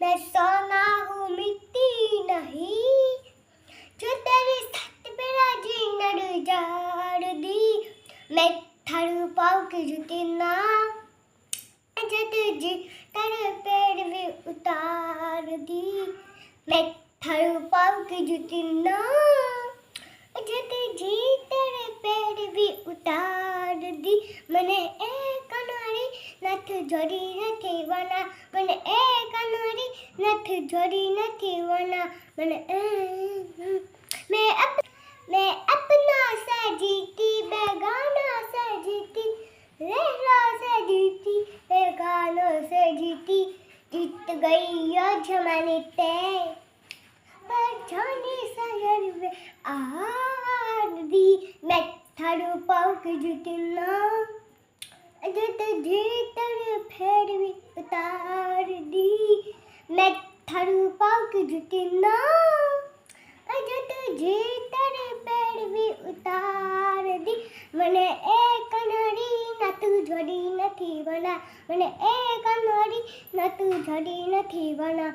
मैं सोना हूँ मिट्टी नहीं, जो तेरी छत पे राजी नड़ जाड़ दी। मैं थारू पाव की जुती ना, जो तुझी तेरे पेड़ भी उतार दी। मैं थारू पाव की जुती ना, जो तुझी तेरे पेड़ भी उतार दी। મને એક અનારી નથ જોડી નથી વના, મને એક અનારી નથ જોડી નથી વના, मैं अपना से जीती बेगाना से जीती, लहरा से जीती बेगाना से जीती। जीत गई यो जमाने ते पर जाने सयर में आर दी। मैं थारू पाव की जुती ना, जो तुझे तेरे फेर भी उतार दी। मैं थारू पाव की जुती ना, जो तुझे तेरे पेड़ भी उतार दी। મને એક અનારી નતું જોડી નથી વના, મને એક અનારી નતું જોડી નથી વના।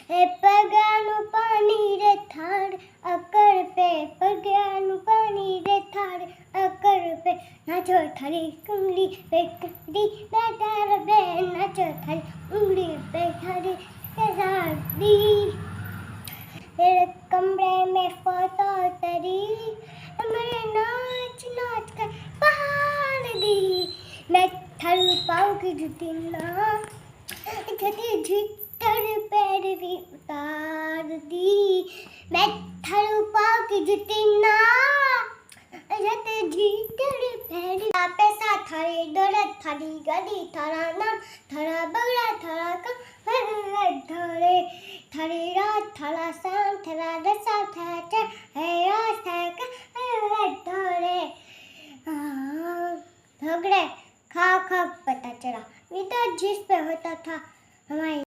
એ પગાનું પાણી રે થાળ અકર પે, પગાનું પાણી રે થાળ અકર પે। નાચો થારી ઉંગલી पे कड़ी बेटार बे, नाचो थारी उंगली पे थारी बेटार दी। तेरे कमरे में फोटो तेरी, मैंने नाच नाच कर पहाड़ दी। मैं थारू पाव की जुती ना, जती जीतर पैर भी उतार दी। मैं थारू पाव की जुती ना, जती जीतर पैर पैसा थारी दौलत थारी गाड़ी थारा नाम थारा बगड़ा थारा काम थारे थारी रात थारा शाम थारा रसा थारा है रात थारा थारे झगड़े खा खा पता चला। ये तो जिस पे होता था हमारी